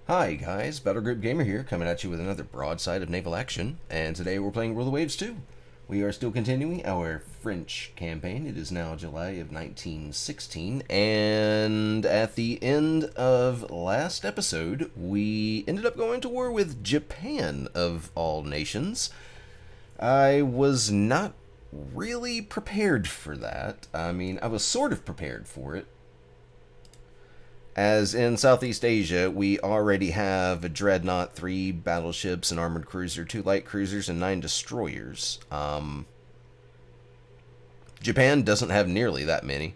Hi guys, Battle Group Gamer here, coming at you with another broadside of naval action, and today we're playing Rule of Waves 2. We are still continuing our French campaign. It is now July of 1916, and at the end of last episode, we ended up going to war with Japan, of all nations. I was not really prepared for that. I mean, I was sort of prepared for it, as in Southeast Asia, we already have a dreadnought, 3 battleships, an armored cruiser, 2 light cruisers, and 9 destroyers. Japan doesn't have nearly that many.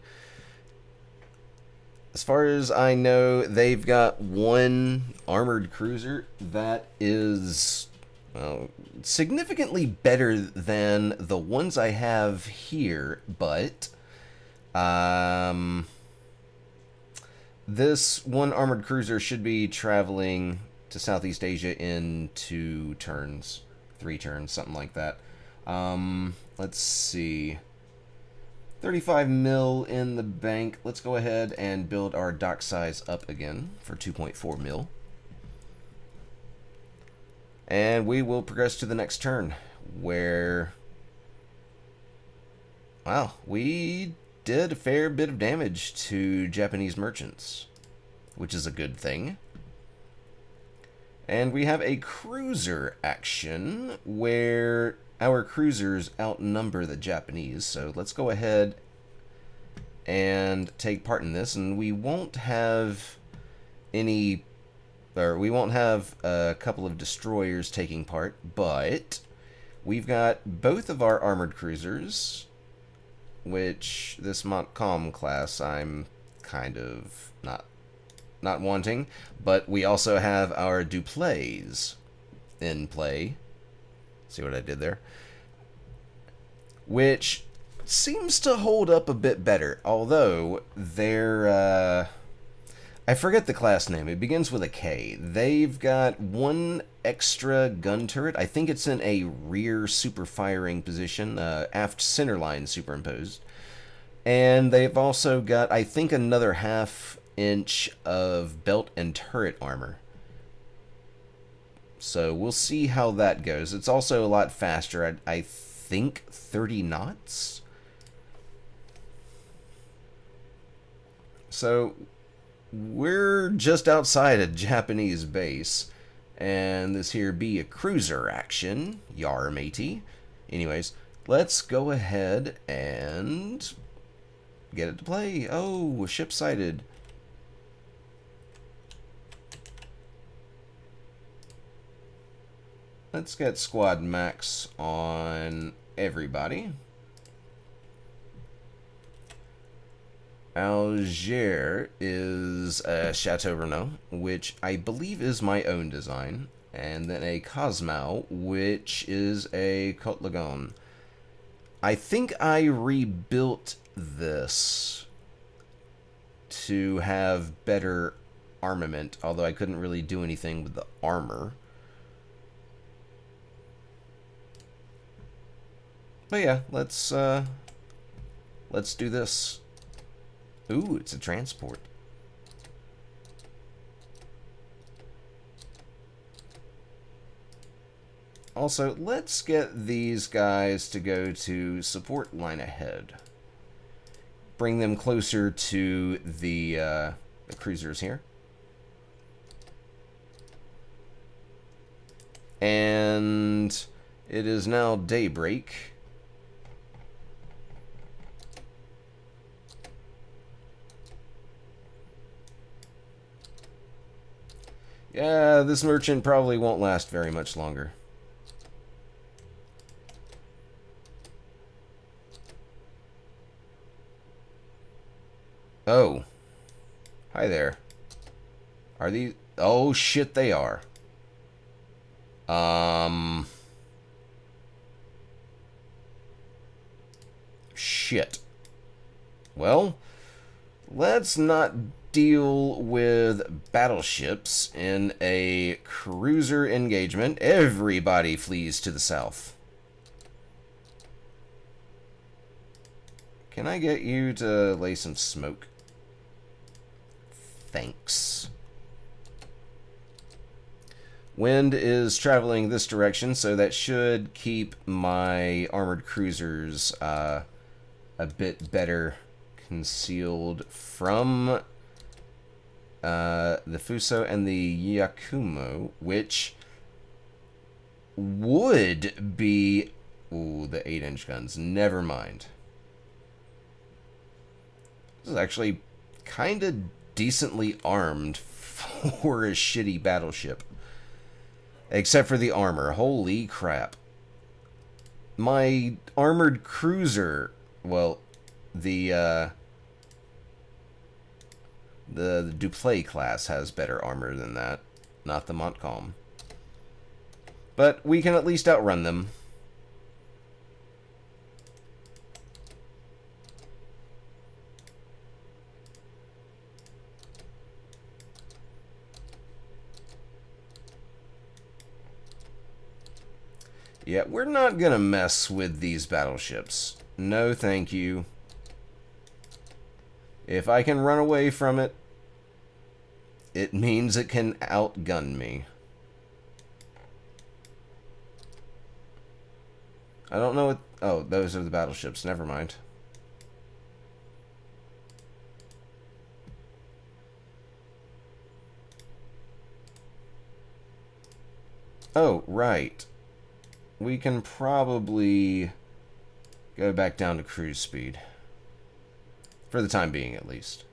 As far as I know, they've got 1 armored cruiser that is, well, significantly better than the ones I have here, but this 1 armored cruiser should be traveling to Southeast Asia in 2 turns, 3 turns, something like that. Let's see. 35 mil in the bank. Let's go ahead and build our dock size up again for 2.4 mil. And we will progress to the next turn, where, wow, we did a fair bit of damage to Japanese merchants, which is a good thing. And we have a cruiser action where our cruisers outnumber the Japanese, so let's go ahead and take part in this, and we won't have any, or we won't have a couple of destroyers taking part, but we've got both of our armored cruisers, which this Montcalm class I'm kind of not wanting, but we also have our Duplays in play. See what I did there? Which seems to hold up a bit better, although they're I forget the class name. It begins with a K. They've got 1 extra gun turret. I think it's in a rear super firing position, aft centerline superimposed. And they've also got, I think, another ½ inch of belt and turret armor. So we'll see how that goes. It's also a lot faster. I think 30 knots. So we're just outside a Japanese base, and this here be a cruiser action. Yar, matey. Anyways, let's go ahead and get it to play. Oh, a ship sighted. Let's get squad max on everybody. Algiers is a Chateau Renault, which I believe is my own design, and then a Cosmo, which is a Côte Lagon. I think I rebuilt this to have better armament, although I couldn't really do anything with the armor. But yeah, let's do this. Ooh, it's a transport. Also, let's get these guys to go to support line ahead. Bring them closer to the cruisers here. And it is now daybreak. Yeah, this merchant probably won't last very much longer. Oh. Hi there. Are these... Oh, shit, they are. Shit. Well, let's not deal with battleships in a cruiser engagement. Everybody flees to the south. Can I get you to lay some smoke? Thanks. Wind is traveling this direction, so that should keep my armored cruisers a bit better concealed from the Fuso and the Yakumo, which would be... Ooh, the 8-inch guns. Never mind. This is actually kind of decently armed for a shitty battleship. Except for the armor. Holy crap. My armored cruiser... Well, the Dupleix class has better armor than that. Not the Montcalm. But we can at least outrun them. Yeah, we're not gonna mess with these battleships. No, thank you. If I can run away from it, it means it can outgun me. I don't know what... Oh, those are the battleships. Never mind. Oh, right. We can probably go back down to cruise speed. For the time being, at least.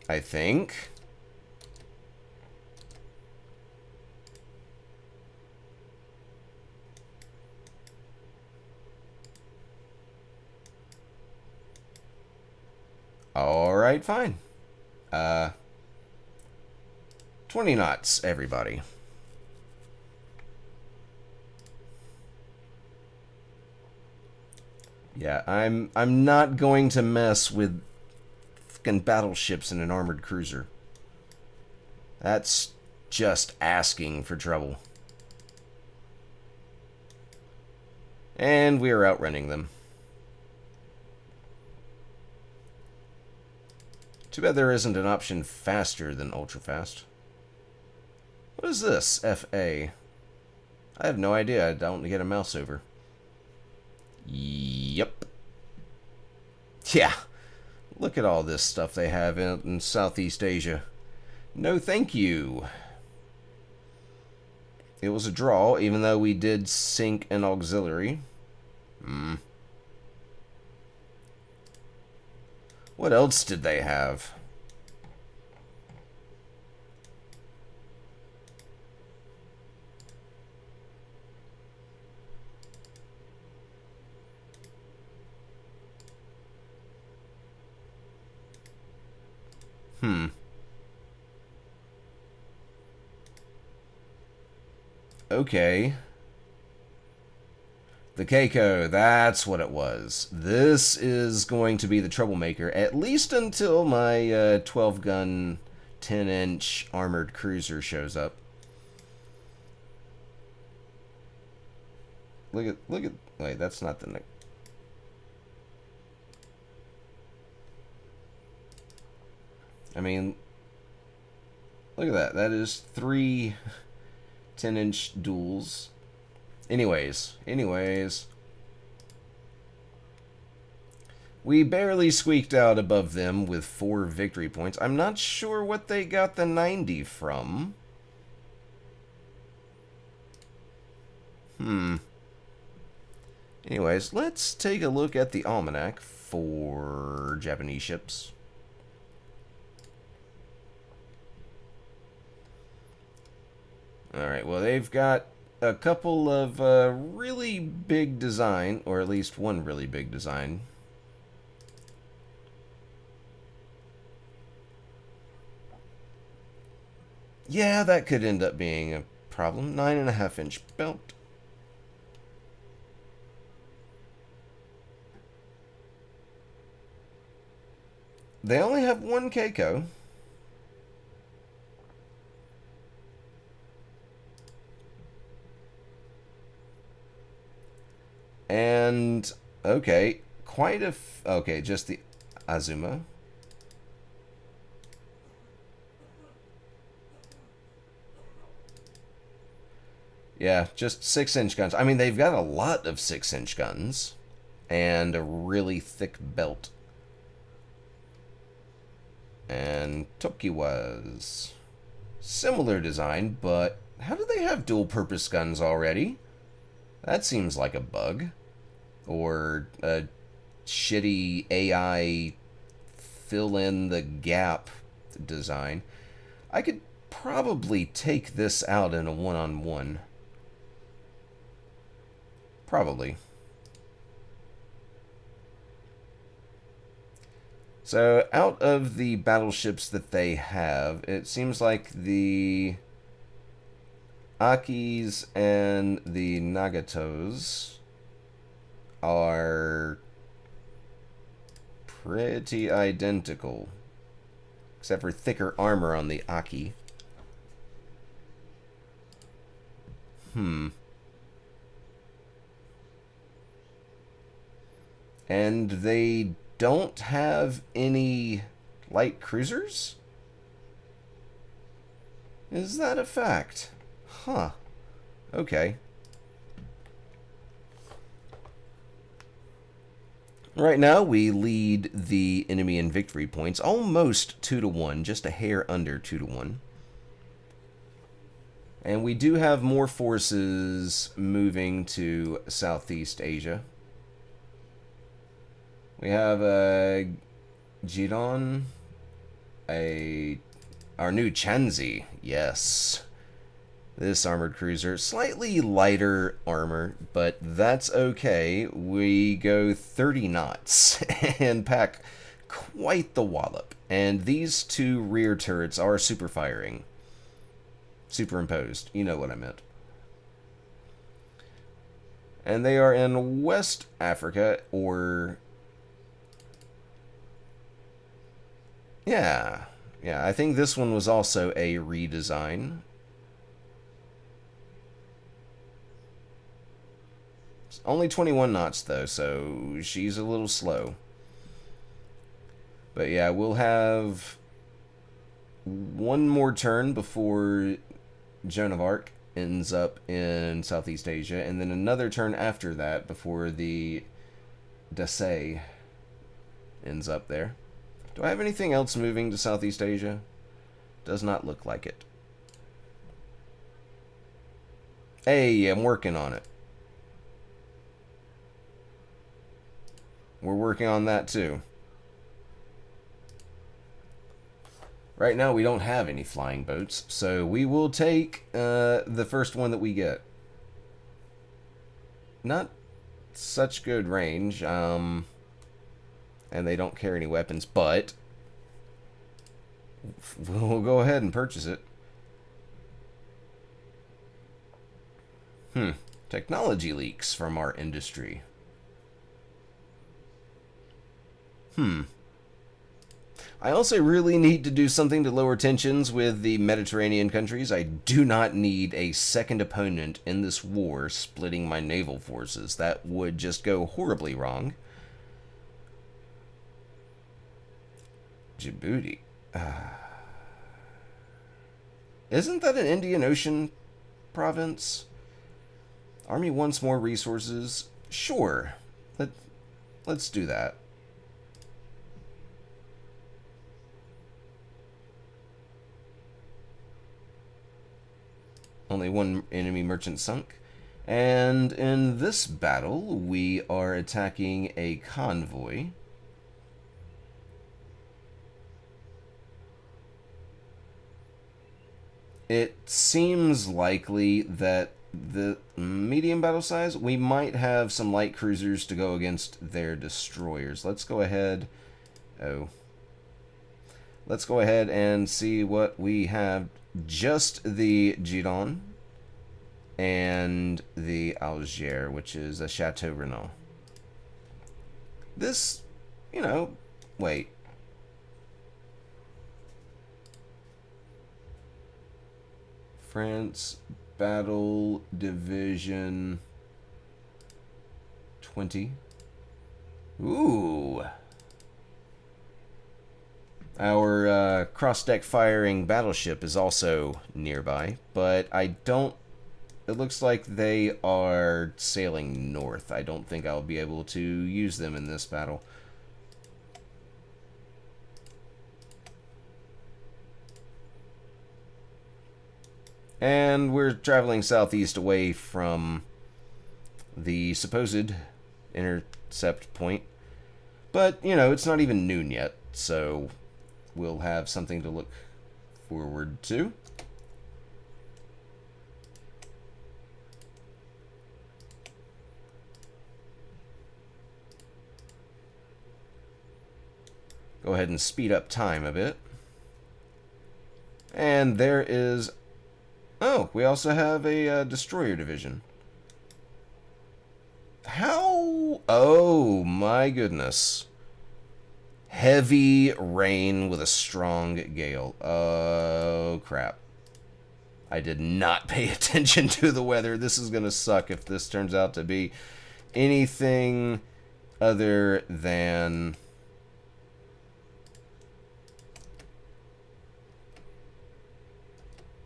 I think. Alright, fine. 20 knots, everybody. Yeah, I'm not going to mess with fucking battleships in an armored cruiser. That's just asking for trouble. And we're outrunning them. Too bad there isn't an option faster than ultra fast. What is this? FA. I have no idea. I don't get a mouse over. Yep. Yeah. Look at all this stuff they have in Southeast Asia. No thank you. It was a draw, even though we did sink an auxiliary. What else did they have? Okay. The Keiko, that's what it was. This is going to be the troublemaker, at least until my 12-gun, 10-inch armored cruiser shows up. Look at, wait, that's not the... I mean, look at that. That is 3 10-inch duels. Anyways. We barely squeaked out above them with 4 victory points. I'm not sure what they got the 90 from. Anyways, let's take a look at the almanac for Japanese ships. Alright, well, they've got a couple of really big design, or at least one really big design. Yeah, that could end up being a problem. 9.5-inch belt. They only have 1 Keiko. And, okay, quite a... okay, just the Azuma. Yeah, just 6-inch guns. I mean, they've got a lot of 6-inch guns and a really thick belt. And Tokiwa's similar design, but how do they have dual-purpose guns already? That seems like a bug. Or a shitty AI fill-in-the-gap design. I could probably take this out in a one-on-one. Probably. So, out of the battleships that they have, it seems like the Akis and the Nagatos are pretty identical, except for thicker armor on the Aki. And they don't have any light cruisers? Is that a fact? Huh. Okay. Right now, we lead the enemy in victory points, almost 2-1, just a hair under 2-1. And we do have more forces moving to Southeast Asia. We have a Giron, our new Chanzi, yes. This armored cruiser, slightly lighter armor, but that's okay. We go 30 knots and pack quite the wallop. And these two rear turrets are super firing. Superimposed, you know what I meant. And they are in West Africa, or... Yeah, I think this one was also a redesign. It's only 21 knots, though, so she's a little slow. But yeah, we'll have one more turn before Joan of Arc ends up in Southeast Asia, and then another turn after that before the Dassault ends up there. Do I have anything else moving to Southeast Asia? Does not look like it. Hey, I'm working on it. We're working on that too. Right now we don't have any flying boats, so we will take the first one that we get. Not such good range, and they don't carry any weapons, but we'll go ahead and purchase it. Technology leaks from our industry. I also really need to do something to lower tensions with the Mediterranean countries. I do not need a second opponent in this war splitting my naval forces. That would just go horribly wrong. Djibouti. Isn't that an Indian Ocean province? Army wants more resources. Sure. Let's do that. Only one enemy merchant sunk. And in this battle, we are attacking a convoy. It seems likely that the medium battle size, we might have some light cruisers to go against their destroyers. Let's go ahead. Let's go ahead and see what we have. Just the Giron and the Algiers, which is a Chateau Renault. This, wait. France Battle Division 20. Ooh. Our cross-deck firing battleship is also nearby, but I don't it looks like they are sailing north. I don't think I'll be able to use them in this battle. And we're traveling southeast away from the supposed intercept point. But, you know, it's not even noon yet, so we'll have something to look forward to. Go ahead and speed up time a bit. And there is... Oh, we also have a destroyer division. How? Oh, my goodness. Heavy rain with a strong gale. Oh, crap. I did not pay attention to the weather. This is going to suck if this turns out to be anything other than...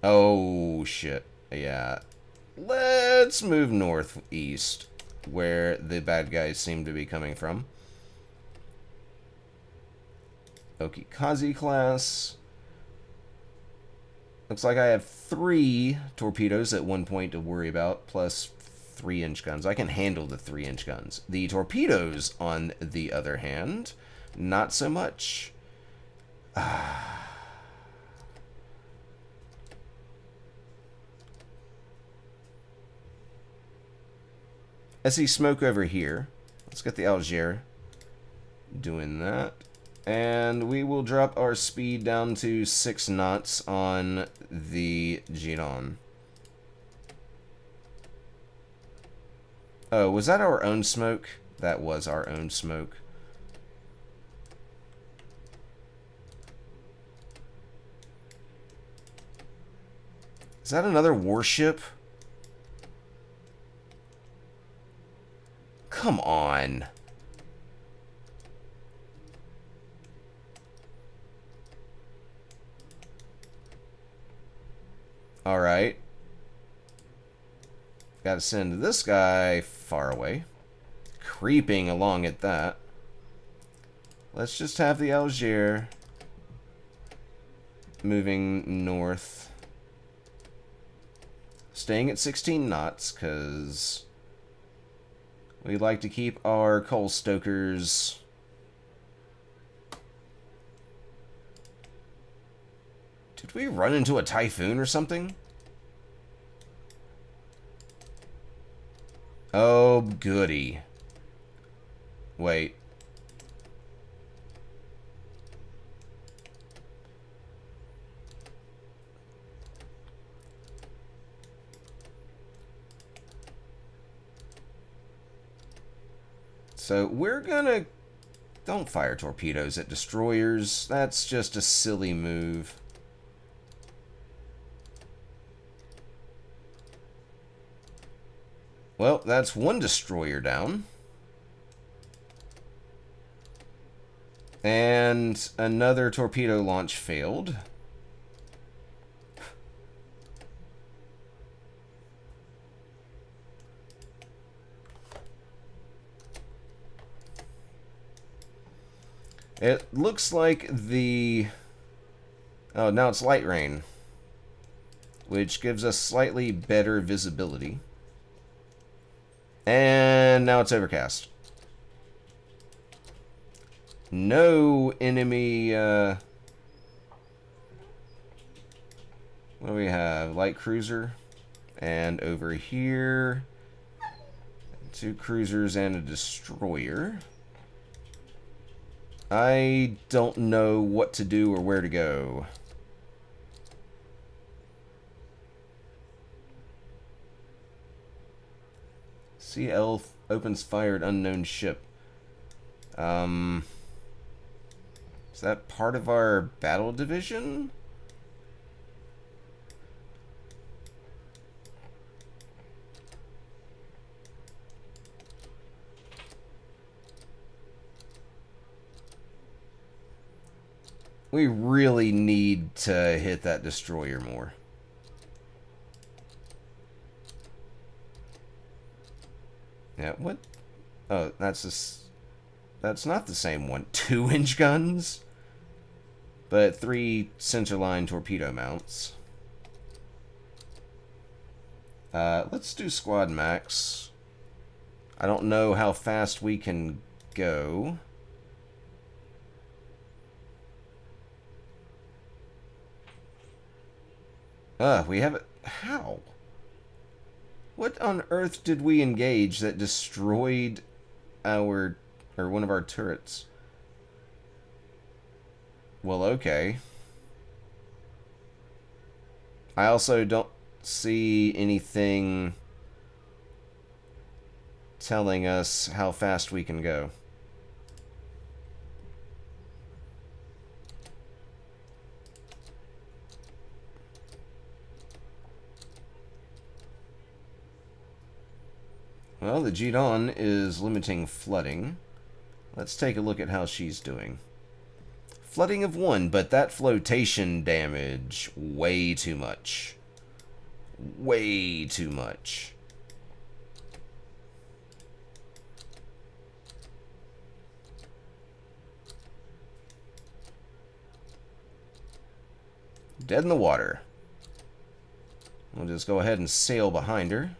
Oh, shit. Yeah. Let's move northeast, where the bad guys seem to be coming from. Okikaze class. Looks like I have 3 torpedoes at one point to worry about, plus 3-inch guns. I can handle the 3-inch guns. The torpedoes, on the other hand, not so much. I see smoke over here. Let's get the Algier doing that. And we will drop our speed down to 6 knots on the Giron. Oh, was that our own smoke? That was our own smoke. Is that another warship? Come on. Alright. Gotta send this guy far away. Creeping along at that. Let's just have the Algier moving north. Staying at 16 knots, because we like to keep our coal stokers Did we run into a typhoon or something? Oh, goody. Wait. So we're gonna... Don't fire torpedoes at destroyers. That's just a silly move. Well, that's one destroyer down. And another torpedo launch failed. It looks like the... Oh, now it's light rain, which gives us slightly better visibility. And now it's overcast. No enemy... What do we have? Light cruiser. And over here... 2 cruisers and a destroyer. I don't know what to do or where to go. CL opens fire at unknown ship. Is that part of our battle division? We really need to hit that destroyer more. Yeah, what? Oh, that's not the same one. 2-inch guns? But 3 centerline torpedo mounts. Let's do squad max. I don't know how fast we can go. We have it. How? What on earth did we engage that destroyed our, or one of our turrets? Well, okay. I also don't see anything telling us how fast we can go. Well, the Jidon is limiting flooding. Let's take a look at how she's doing. Flooding of 1, but that flotation damage, way too much. Way too much. Dead in the water. We'll just go ahead and sail behind her.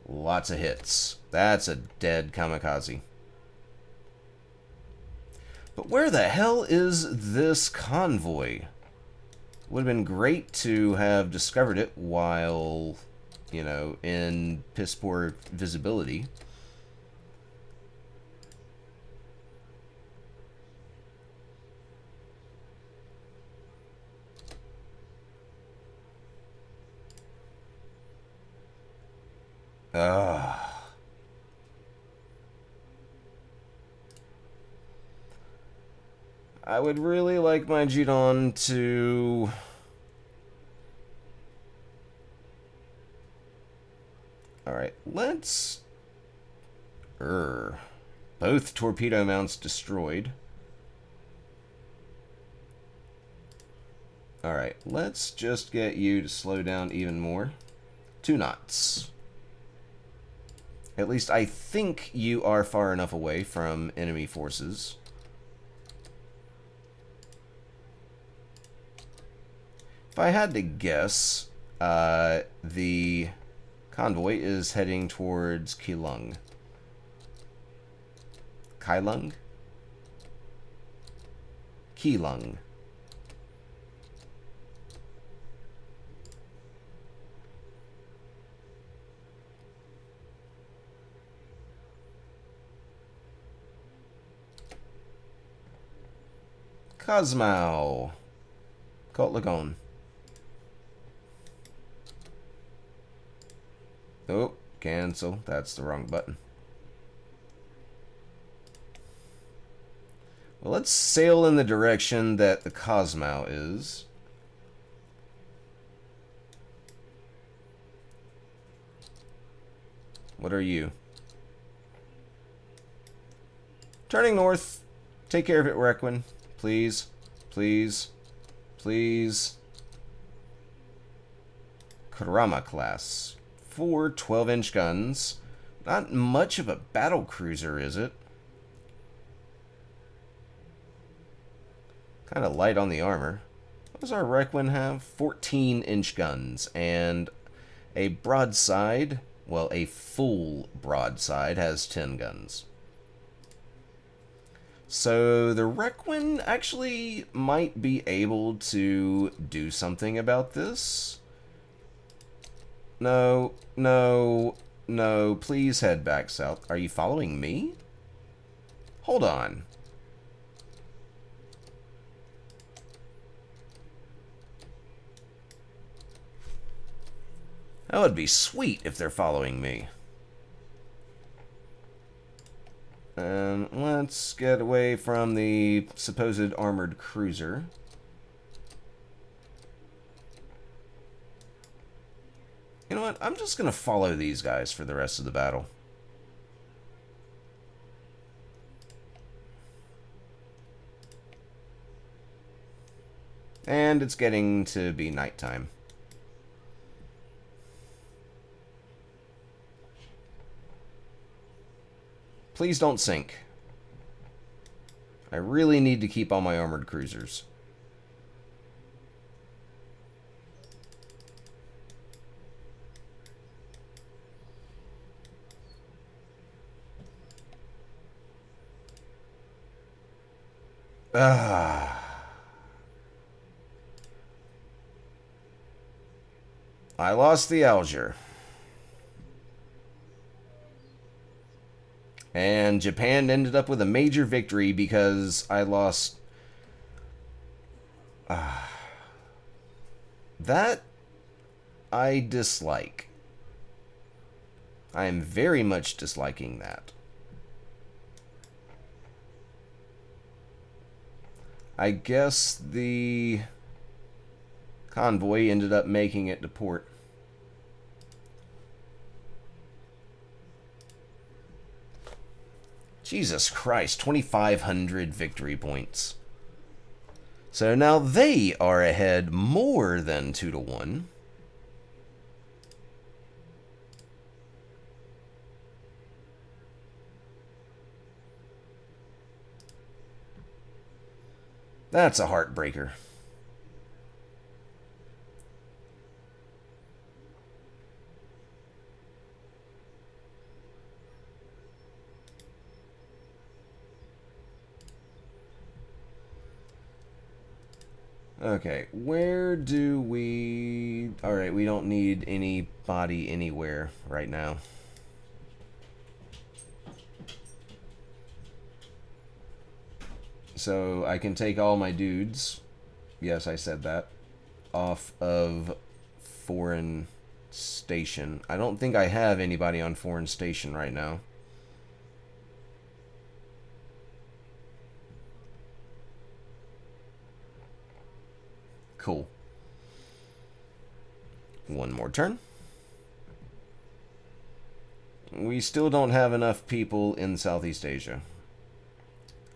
Lots of hits. That's a dead kamikaze. But where the hell is this convoy? Would have been great to have discovered it while, you know, in piss poor visibility. I would really like my Jidon to... Alright, let's... Both torpedo mounts destroyed. Alright, let's just get you to slow down even more. 2 knots. At least I think you are far enough away from enemy forces. If I had to guess, the convoy is heading towards Keelung. Keelung? Keelung. Cosmo. Colt Lagon. Oh, cancel. That's the wrong button. Well, let's sail in the direction that the Cosmo is. What are you? Turning north. Take care of it, Requin. Please. Please. Please. Kurama class. 4 12-inch guns. Not much of a battle cruiser, is it? Kind of light on the armor. What does our Requin have? 14-inch guns. And a broadside, well, a full broadside has 10 guns. So the Requin actually might be able to do something about this. No, no, no, please head back south. Are you following me? Hold on. That would be sweet if they're following me. And let's get away from the supposed armored cruiser. You know what? I'm just going to follow these guys for the rest of the battle. And it's getting to be nighttime. Please don't sink. I really need to keep all my armored cruisers. I lost the Algier. And Japan ended up with a major victory because I lost... that I dislike. I am very much disliking that. I guess the convoy ended up making it to port. Jesus Christ, 2,500 victory points. So now they are ahead more than 2-1. That's a heartbreaker. Okay, where do we... Alright, we don't need anybody anywhere right now. So I can take all my dudes, yes, I said that, off of foreign station. I don't think I have anybody on foreign station right now. Cool. One more turn. We still don't have enough people in Southeast Asia.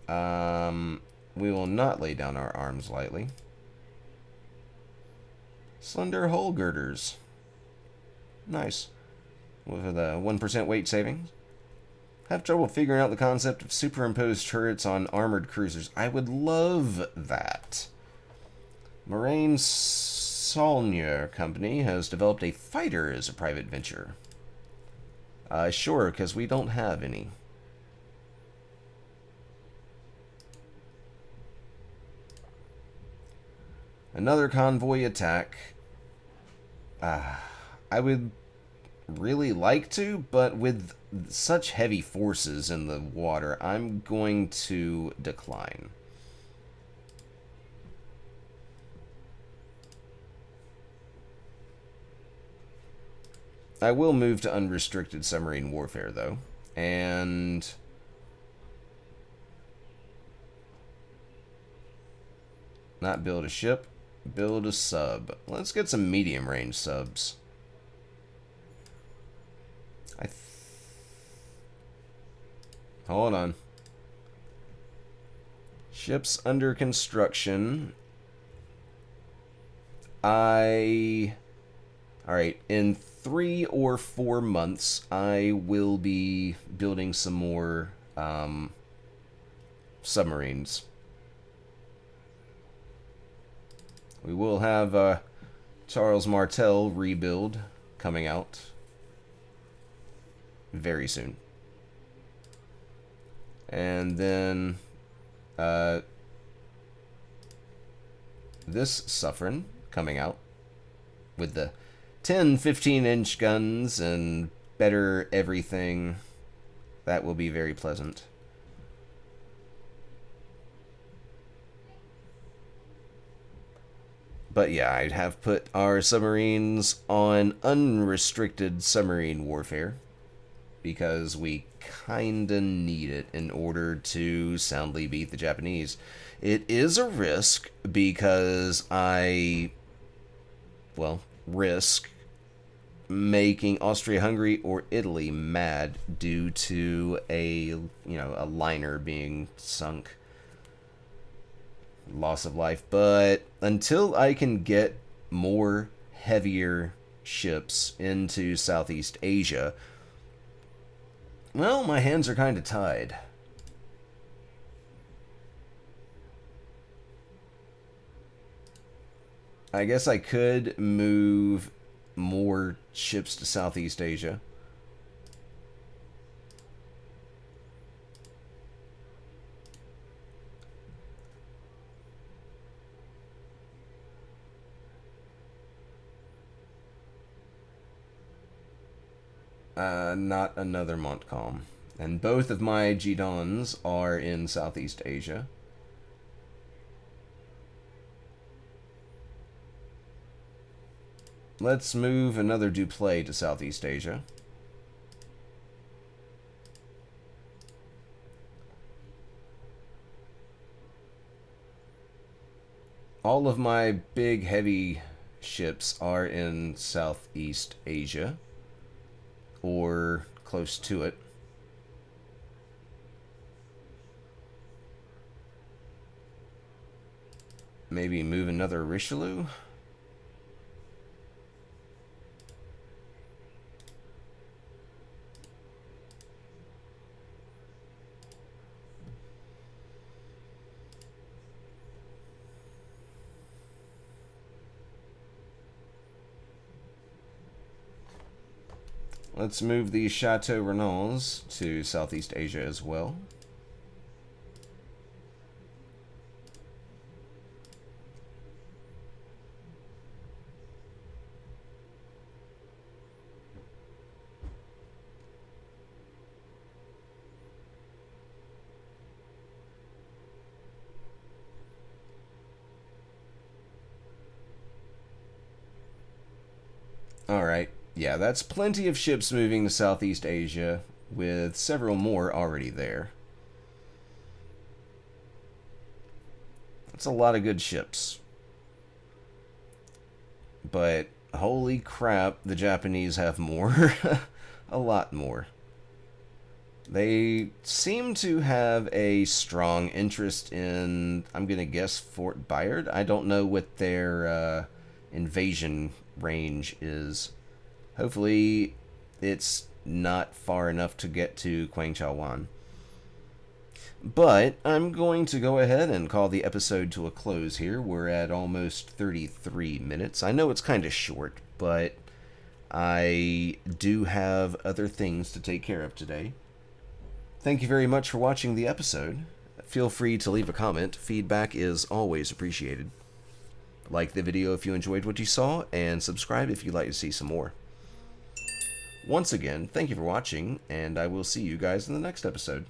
We will not lay down our arms lightly. Slender hull girders. Nice. With a 1% weight savings. Have trouble figuring out the concept of superimposed turrets on armored cruisers. I would love that. Moraine Saulnier Company has developed a fighter as a private venture. Sure, because we don't have any. Another convoy attack. I would really like to, but with such heavy forces in the water, I'm going to decline. I will move to unrestricted submarine warfare, though, and not build a ship, build a sub. Let's get some medium range subs. Hold on. Ships under construction. Alright, in 3 or 4 months, I will be building some more submarines. We will have Charles Martel rebuild coming out very soon. And then this Suffren coming out with the 10-15-inch guns and better everything. That will be very pleasant. But yeah, I'd have put our submarines on unrestricted submarine warfare because we kinda need it in order to soundly beat the Japanese. It is a risk because I, well, risk making Austria-Hungary or Italy mad due to a liner being sunk. Loss of life. But until I can get more heavier ships into Southeast Asia, Well, my hands are kind of tied. I guess I could move more ships to Southeast Asia. Not another Montcalm. And both of my Jidons are in Southeast Asia. Let's move another Duplay to Southeast Asia. All of my big, heavy ships are in Southeast Asia, or close to it. Maybe move another Richelieu? Let's move the Chateau Renals to Southeast Asia as well. Alright, yeah, that's plenty of ships moving to Southeast Asia, with several more already there. That's a lot of good ships. But, holy crap, the Japanese have more. A lot more. They seem to have a strong interest in, I'm going to guess, Fort Bayard. I don't know what their invasion range is. Hopefully it's not far enough to get to Kwangchawan. But I'm going to go ahead and call the episode to a close here. We're at almost 33 minutes. I know it's kind of short, but I do have other things to take care of today. Thank you very much for watching the episode. Feel free to leave a comment. Feedback is always appreciated. Like the video if you enjoyed what you saw, and subscribe if you'd like to see some more. Once again, thank you for watching, and I will see you guys in the next episode.